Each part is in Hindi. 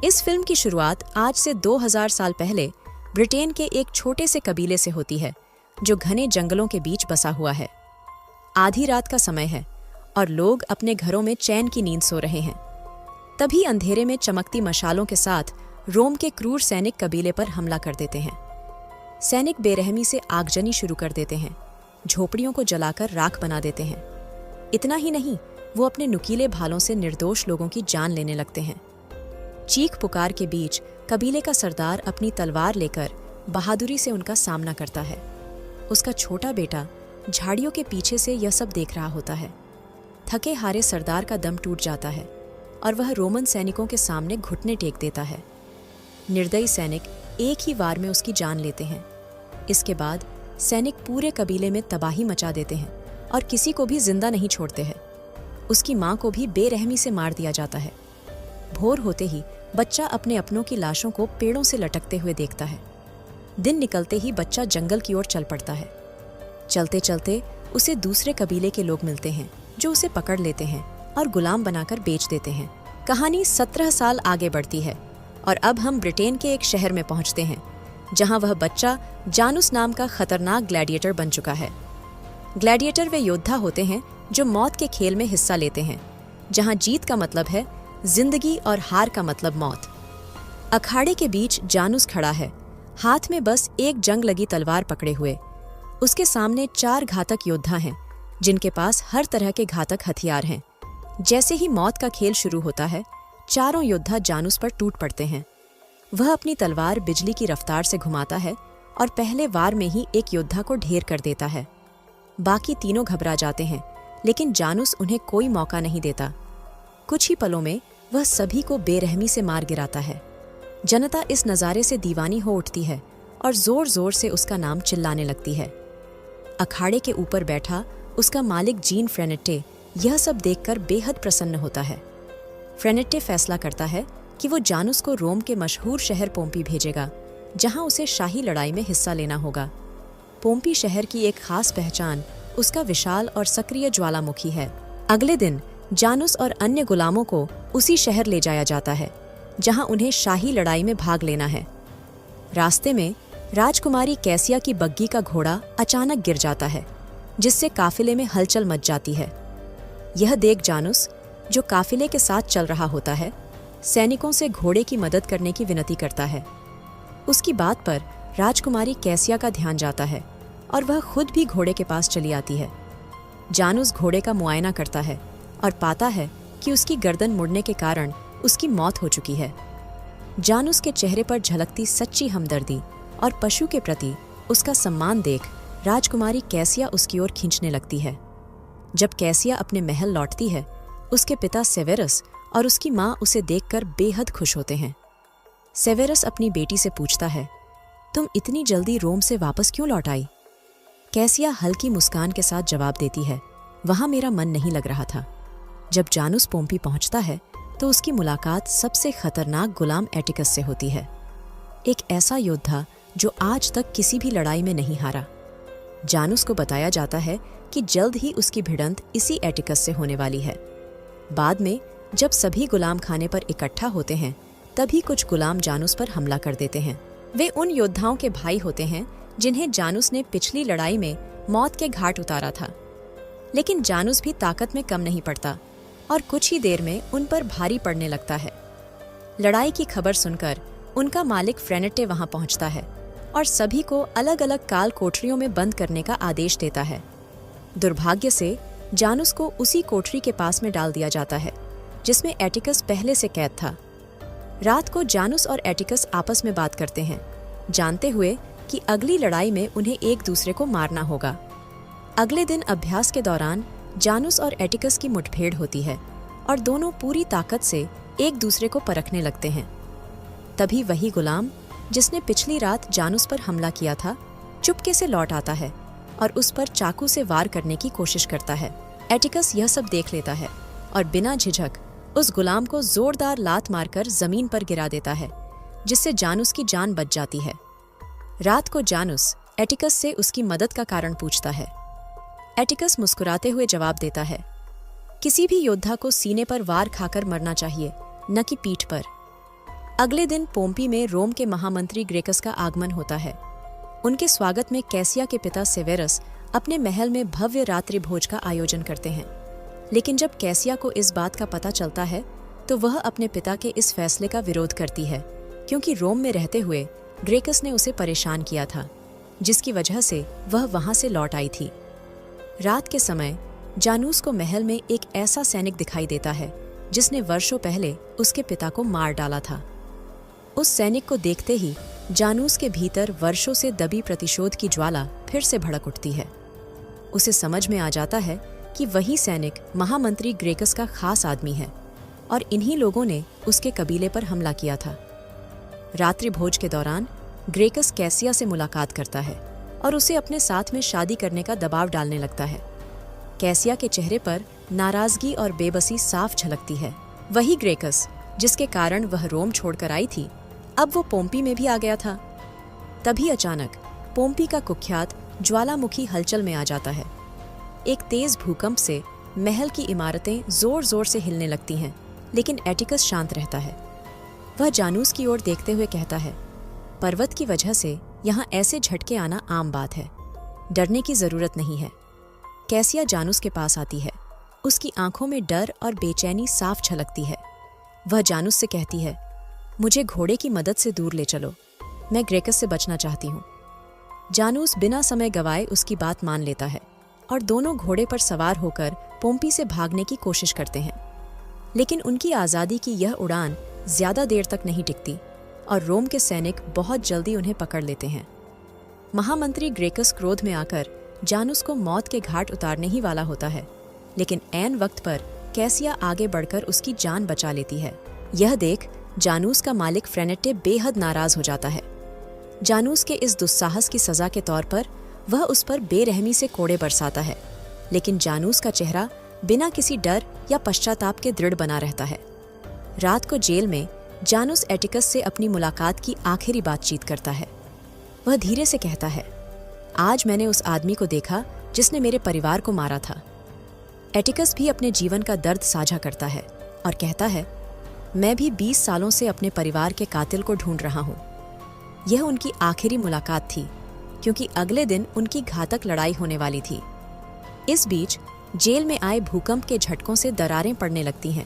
इस फिल्म की शुरुआत आज से 2000 साल पहले ब्रिटेन के एक छोटे से कबीले से होती है जो घने जंगलों के बीच बसा हुआ है। आधी रात का समय है और लोग अपने घरों में चैन की नींद सो रहे हैं। तभी अंधेरे में चमकती मशालों के साथ रोम के क्रूर सैनिक कबीले पर हमला कर देते हैं। सैनिक बेरहमी से आगजनी शुरू कर देते हैं, झोपड़ियों को जलाकर राख बना देते हैं। इतना ही नहीं, वो अपने नुकीले भालों से निर्दोष लोगों की जान लेने लगते हैं। चीख पुकार के बीच कबीले का सरदार अपनी तलवार लेकर बहादुरी से उनका सामना करता है। उसका छोटा बेटा झाड़ियों के पीछे से यह सब देख रहा होता है। थके हारे सरदार का दम टूट जाता है और वह रोमन सैनिकों के सामने घुटने टेक देता है। निर्दयी सैनिक एक ही वार में उसकी जान लेते हैं। इसके बाद सैनिक पूरे कबीले में तबाही मचा देते हैं और किसी को भी जिंदा नहीं छोड़ते हैं। उसकी माँ को भी बेरहमी से मार दिया जाता है। भोर होते ही बच्चा अपने अपनों की लाशों को पेड़ों से लटकते हुए देखता है। दिन निकलते ही बच्चा जंगल की ओर चल पड़ता है। चलते चलते उसे दूसरे कबीले के लोग मिलते हैं जो उसे पकड़ लेते हैं और गुलाम बनाकर बेच देते हैं। कहानी 17 साल आगे बढ़ती है और अब हम ब्रिटेन के एक शहर में पहुंचते हैं जहां वह बच्चा जानूस नाम का खतरनाक ग्लैडिएटर बन चुका है। ग्लैडिएटर वे योद्धा होते हैं जो मौत के खेल में हिस्सा लेते हैं, जहां जीत का मतलब है जिंदगी और हार का मतलब मौत। अखाड़े के बीच जानूस खड़ा है, हाथ में बस एक जंग लगी तलवार पकड़े हुए। उसके सामने 4 घातक योद्धा हैं जिनके पास हर तरह के घातक हथियार हैं। जैसे ही मौत का खेल शुरू होता है, चारों योद्धा जानूस पर टूट पड़ते हैं। वह अपनी तलवार बिजली की रफ्तार से घुमाता है और पहले वार में ही एक योद्धा को ढेर कर देता है। बाकी तीनों घबरा जाते हैं, लेकिन जानूस उन्हें कोई मौका नहीं देता। कुछ ही पलों में वह सभी को बेरहमी से मार गिराता है। जनता इस नज़ारे से दीवानी हो उठती है और जोर जोर से उसका नाम चिल्लाने लगती है। अखाड़े के ऊपर बैठा उसका मालिक जीन फ्रेनेट्टे यह सब देखकर बेहद प्रसन्न होता है। फ्रेनेट्टे फैसला करता है कि वो जानूस को रोम के मशहूर शहर पोम्पी भेजेगा, जहां उसे शाही लड़ाई में हिस्सा लेना होगा। पोम्पी शहर की एक खास पहचान उसका विशाल और सक्रिय ज्वालामुखी है। अगले दिन जानूस और अन्य गुलामों को उसी शहर ले जाया जाता है जहां उन्हें शाही लड़ाई में भाग लेना है। रास्ते में राजकुमारी कैसिया की बग्गी का घोड़ा अचानक गिर जाता है, जिससे काफिले में हलचल मच जाती है। यह देख जानूस, जो काफिले के साथ चल रहा होता है, सैनिकों से घोड़े की मदद करने की विनती करता है। उसकी बात पर राजकुमारी कैसिया का ध्यान जाता है और वह खुद भी घोड़े के पास चली आती है। जानूस घोड़े का मुआयना करता है और पाता है कि उसकी गर्दन मुड़ने के कारण उसकी मौत हो चुकी है। जानूस के चेहरे पर झलकती सच्ची हमदर्दी और पशु के प्रति उसका सम्मान देख राजकुमारी कैसिया उसकी ओर खींचने लगती है। जब कैसिया अपने महल लौटती है, उसके पिता सेवेरस और उसकी माँ उसे देखकर बेहद खुश होते हैं। सेवेरस अपनी बेटी से पूछता है, तुम इतनी जल्दी रोम से वापस क्यों लौट आई? कैसिया हल्की मुस्कान के साथ जवाब देती है, वहां मेरा मन नहीं लग रहा था। जब जानूस पोम्पी पहुंचता है तो उसकी मुलाकात सबसे खतरनाक गुलाम एटिकस से होती है, एक ऐसा योद्धा जो आज तक किसी भी लड़ाई में नहीं हारा। जानूस को बताया जाता है कि जल्द ही उसकी भिड़ंत इसी एटिकस से होने वाली है। बाद में जब सभी गुलाम खाने पर इकट्ठा होते हैं, तभी कुछ गुलाम जानूस पर हमला कर देते हैं। वे उन योद्धाओं के भाई होते हैं जिन्हें जानूस ने पिछली लड़ाई में मौत के घाट उतारा था। लेकिन जानूस भी ताकत में कम नहीं पड़ता और कुछ ही देर में उन पर भारी पड़ने लगता है। लड़ाई की खबर सुनकर उनका मालिक फ्रेनेट्टे वहां पहुंचता है और सभी को अलग अलग काल कोठरियों में बंद करने का आदेश देता है। दुर्भाग्य से जानूस को उसी कोठरी के पास में डाल दिया जाता है जिसमें एटिकस पहले से कैद था। रात को जानूस और एटिकस आपस में बात करते हैं, जानते हुए कि अगली लड़ाई में उन्हें एक दूसरे को मारना होगा। अगले दिन अभ्यास के दौरान जानूस और एटिकस की मुठभेड़ होती है और दोनों पूरी ताकत से एक दूसरे को परखने लगते हैं। तभी वही गुलाम जिसने पिछली रात जानूस पर हमला किया था, चुपके से लौट आता है और उस पर चाकू से वार करने की कोशिश करता है। एटिकस यह सब देख लेता है और बिना झिझक उस गुलाम को जोरदार लात मारकर जमीन पर गिरा देता है, जिससे जानूस की जान बच जाती है। रात को जानूस एटिकस से उसकी मदद का कारण पूछता है। एटिकस मुस्कुराते हुए जवाब देता है, किसी भी योद्धा को सीने पर वार खाकर मरना चाहिए, न कि पीठ पर। अगले दिन पोम्पी में रोम के महामंत्री ग्रेकस का आगमन होता है। उनके स्वागत में कैसिया के पिता सेवेरस अपने महल में भव्य रात्रि भोज का आयोजन करते हैं। लेकिन जब कैसिया को इस बात का पता चलता है तो वह अपने पिता के इस फैसले का विरोध करती है, क्योंकि रोम में रहते हुए ग्रेकस ने उसे परेशान किया था, जिसकी वजह से वह वहां से लौट आई थी। रात के समय जानूस को महल में एक ऐसा सैनिक दिखाई देता है जिसने वर्षों पहले उसके पिता को मार डाला था। उस सैनिक को देखते ही जानूस के भीतर वर्षों से दबी प्रतिशोध की ज्वाला फिर से भड़क उठती है। उसे समझ में आ जाता है कि वही सैनिक महामंत्री ग्रेकस का खास आदमी है और इन्हीं लोगों ने उसके कबीले पर हमला किया था। रात्रि भोज के दौरान ग्रेकस कैसिया से मुलाकात करता है और उसे अपने साथ में शादी करने का दबाव डालने लगता है। कैसिया के चेहरे पर नाराजगी और बेबसी साफ झलकती है। वही ग्रेकस जिसके कारण वह रोम छोड़कर आई थी, अब वो पोम्पी में भी आ गया था। तभी अचानक पोम्पी का कुख्यात ज्वालामुखी हलचल में आ जाता है। एक तेज भूकंप से महल की इमारतें जोर जोर से हिलने लगती हैं, लेकिन एटिकस शांत रहता है। वह जानूस की ओर देखते हुए कहता है, पर्वत की वजह से यहाँ ऐसे झटके आना आम बात है, डरने की जरूरत नहीं है। कैसिया जानूस के पास आती है। उसकी आंखों में डर और बेचैनी साफ झलकती है। वह जानूस से कहती है, मुझे घोड़े की मदद से दूर ले चलो, मैं ग्रेकस से बचना चाहती हूँ। जानूस बिना समय गवाए उसकी बात मान लेता है और दोनों घोड़े पर सवार होकर पोम्पी से भागने की कोशिश करते हैं। लेकिन उनकी आज़ादी की यह उड़ान ज्यादा देर तक नहीं टिकती और रोम के सैनिक बहुत जल्दी उन्हें पकड़ लेते हैं। महामंत्री ग्रेकस क्रोध में आकर जानूस को मौत के घाट उतारने ही वाला होता है, लेकिन ऐन वक्त पर कैसिया आगे बढ़कर उसकी जान बचा लेती है। यह देख जानूस का मालिक फ्रेनेटे बेहद नाराज हो जाता है। जानूस के इस दुस्साहस की सजा के तौर पर वह उस पर बेरहमी से कोड़े बरसाता है, लेकिन जानूस का चेहरा बिना किसी डर या पश्चाताप के दृढ़ बना रहता है। रात को जेल में जानूस एटिकस से अपनी मुलाकात की आखिरी बातचीत करता है। वह धीरे से कहता है, आज मैंने उस आदमी को देखा जिसने मेरे परिवार को मारा था। एटिकस भी अपने जीवन का दर्द साझा करता है और कहता है, मैं भी 20 सालों से अपने परिवार के कातिल को ढूंढ रहा हूँ। यह उनकी आखिरी मुलाकात थी, क्योंकि अगले दिन उनकी घातक लड़ाई होने वाली थी। इस बीच जेल में आए भूकंप के झटकों से दरारें पड़ने लगती हैं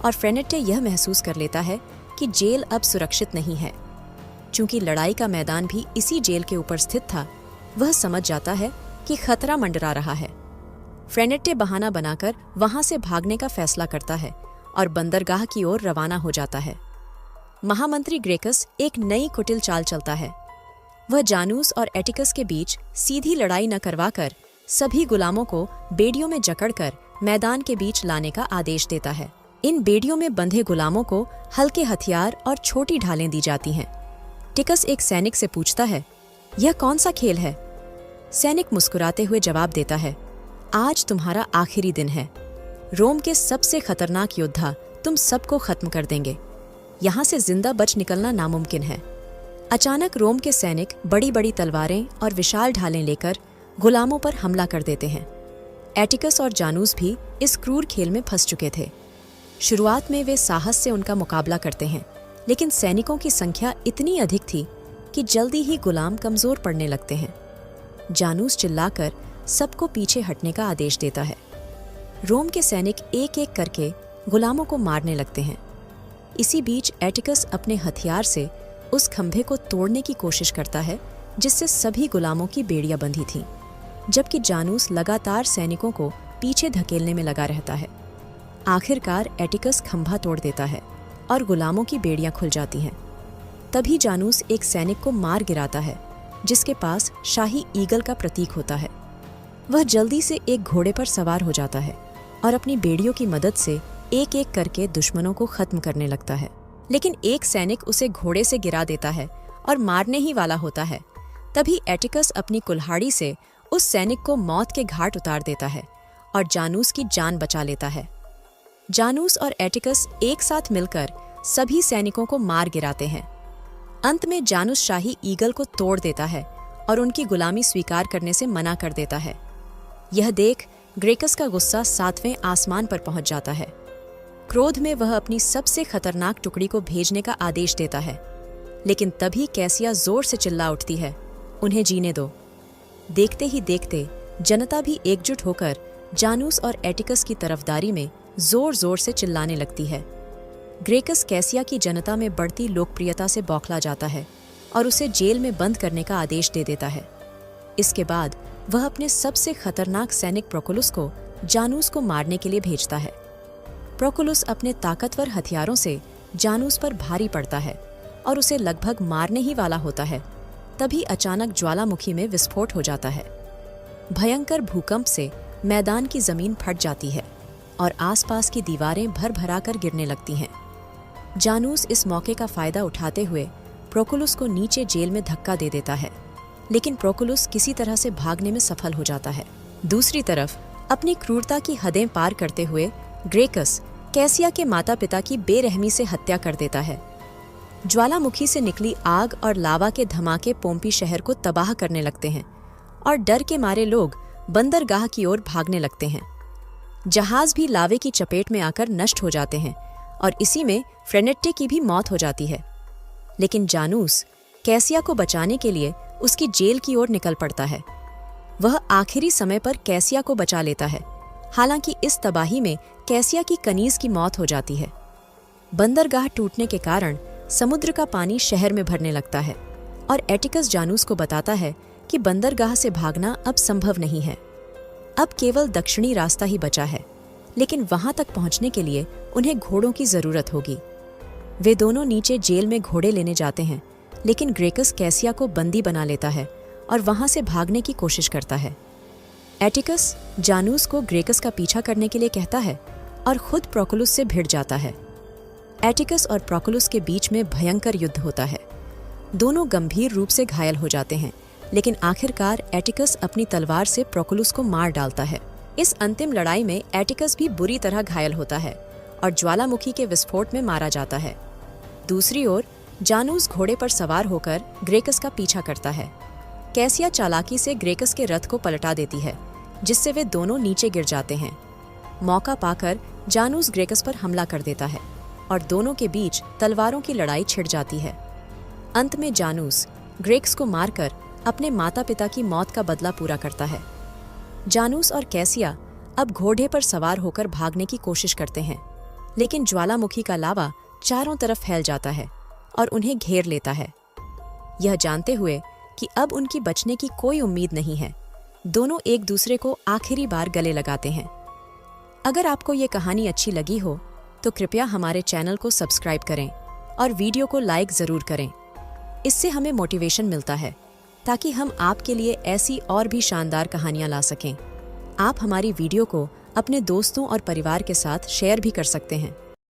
और फ्रेनेटे यह महसूस कर लेता है कि जेल अब सुरक्षित नहीं है। चूंकि लड़ाई का मैदान भी इसी जेल के ऊपर स्थित था, वह समझ जाता है कि खतरा मंडरा रहा है। फ्रेनेटे बहाना बनाकर वहां से भागने का फैसला करता है और बंदरगाह की ओर रवाना हो जाता है। महामंत्री ग्रेकस एक नई कुटिल चाल चलता है। वह जानूस और एटिकस के बीच सीधी लड़ाई न करवाकर सभी गुलामों को बेड़ियों में जकड़कर मैदान के बीच लाने का आदेश देता है। इन बेड़ियों में बंधे गुलामों को हल्के हथियार और छोटी ढालें दी जाती हैं। टिकस एक सैनिक से पूछता है, यह कौन सा खेल है? सैनिक मुस्कुराते हुए जवाब देता है, आज तुम्हारा आखिरी दिन है। रोम के सबसे खतरनाक योद्धा तुम सबको खत्म कर देंगे। यहाँ से जिंदा बच निकलना नामुमकिन है। अचानक रोम के सैनिक बड़ी बड़ी तलवारें और विशाल ढालें लेकर गुलामों पर हमला कर देते हैं। एटिकस और जानूस भी इस क्रूर खेल में फंस चुके थे। शुरुआत में वे साहस से उनका मुकाबला करते हैं, लेकिन सैनिकों की संख्या इतनी अधिक थी कि जल्दी ही गुलाम कमजोर पड़ने लगते हैं। जानूस चिल्लाकर सबको पीछे हटने का आदेश देता है। रोम के सैनिक एक एक करके गुलामों को मारने लगते हैं। इसी बीच एटिकस अपने हथियार से उस खंभे को तोड़ने की कोशिश करता है जिससे सभी गुलामों की बेड़ियां बंधी थीं, जबकि जानूस लगातार सैनिकों को पीछे धकेलने में लगा रहता है। आखिरकार एटिकस खंभा तोड़ देता है और गुलामों की बेड़ियां खुल जाती हैं। तभी जानूस एक सैनिक को मार गिराता है जिसके पास शाही ईगल का प्रतीक होता है। वह जल्दी से एक घोड़े पर सवार हो जाता है और अपनी बेड़ियों की मदद से एक एक करके दुश्मनों को खत्म करने लगता है। लेकिन एक सैनिक उसे घोड़े से गिरा देता है और मारने ही वाला होता है। तभी एटिकस अपनी कुल्हाड़ी से उस सैनिक को मौत के घाट उतार देता है और जानूस की जान बचा लेता है। जानूस और एटिकस एक साथ मिलकर सभी सैनिकों को मार गिराते हैं। अंत में जानूस शाही ईगल को तोड़ देता है और उनकी गुलामी स्वीकार करने से मना कर देता है। यह देख ग्रेकस का गुस्सा 7वें आसमान पर पहुंच जाता है। क्रोध में वह अपनी सबसे खतरनाक टुकड़ी को भेजने का आदेश देता है, लेकिन तभी कैसिया जोर से चिल्ला उठती है, उन्हें जीने दो। देखते ही देखते जनता भी एकजुट होकर जानूस और एटिकस की तरफदारी में जोर जोर से चिल्लाने लगती है। ग्रेकस कैसिया की जनता में बढ़ती लोकप्रियता से बौखला जाता है और उसे जेल में बंद करने का आदेश दे देता है। इसके बाद वह अपने सबसे खतरनाक सैनिक प्रोकुलस को जानूस को मारने के लिए भेजता है। प्रोकुलस अपने ताकतवर हथियारों से जानूस पर भारी पड़ता है और उसे लगभग मारने ही वाला होता है। तभी अचानक ज्वालामुखी में विस्फोट हो जाता है। भयंकर भूकंप से मैदान की जमीन फट जाती है और आसपास की दीवारें भर भरा कर गिरने लगती हैं। जानूस इस मौके का फायदा उठाते हुए प्रोकुलस को नीचे जेल में धक्का दे देता है, लेकिन प्रोकुलस किसी तरह से भागने में सफल हो जाता है। दूसरी तरफ अपनी क्रूरता की हदें पार करते हुए ग्रेकस कैसिया के माता पिता की बेरहमी से हत्या कर देता है। ज्वालामुखी से निकली आग और लावा के धमाके पोम्पी शहर को तबाह करने लगते हैं और डर के मारे लोग बंदरगाह की ओर भागने लगते हैं। जहाज भी लावे की चपेट में आकर नष्ट हो जाते हैं और इसी में फ्रेनेट्टे की भी मौत हो जाती है। लेकिन जानूस कैसिया को बचाने के लिए उसकी जेल की ओर निकल पड़ता है। वह आखिरी समय पर कैसिया को बचा लेता है। हालांकि इस तबाही में कैसिया की कनीज की मौत हो जाती है। बंदरगाह टूटने के कारण समुद्र का पानी शहर में भरने लगता है और एटिकस जानूस को बताता है कि बंदरगाह से भागना अब संभव नहीं है। अब केवल दक्षिणी रास्ता ही बचा है, लेकिन वहां तक पहुंचने के लिए उन्हें घोड़ों की जरूरत होगी। वे दोनों नीचे जेल में घोड़े लेने जाते हैं, लेकिन ग्रेकस कैसिया को बंदी बना लेता है और वहां से भागने की कोशिश करता है। एटिकस जानूस को ग्रेकस का पीछा करने के लिए कहता है और खुद प्रोकुलस से भिड़ जाता है। एटिकस और प्रोकुलस के बीच में भयंकर युद्ध होता है। दोनों गंभीर रूप से घायल हो जाते हैं, लेकिन आखिरकार एटिकस अपनी तलवार से प्रोकुलस को मार डालता है। इस अंतिम लड़ाई में एटिकस भी बुरी तरह घायल होता है और ज्वालामुखी के विस्फोट में मारा जाता है। दूसरी ओर जानूस घोड़े पर सवार होकर ग्रेकस का पीछा करता है। कैसिया चालाकी से ग्रेकस के रथ को पलटा देती है, जिससे वे दोनों नीचे गिर जाते हैं। मौका पाकर जानूस ग्रेकस पर हमला कर देता है और दोनों के बीच तलवारों की लड़ाई छिड़ जाती है। अंत में जानूस ग्रेकस को मारकर अपने माता पिता की मौत का बदला पूरा करता है। जानूस और कैसिया अब घोड़े पर सवार होकर भागने की कोशिश करते हैं, लेकिन ज्वालामुखी का लावा चारों तरफ फैल जाता है और उन्हें घेर लेता है। यह जानते हुए कि अब उनकी बचने की कोई उम्मीद नहीं है, दोनों एक दूसरे को आखिरी बार गले लगाते हैं। अगर आपको ये कहानी अच्छी लगी हो तो कृपया हमारे चैनल को सब्सक्राइब करें और वीडियो को लाइक ज़रूर करें। इससे हमें मोटिवेशन मिलता है ताकि हम आपके लिए ऐसी और भी शानदार कहानियाँ ला सकें। आप हमारी वीडियो को अपने दोस्तों और परिवार के साथ शेयर भी कर सकते हैं।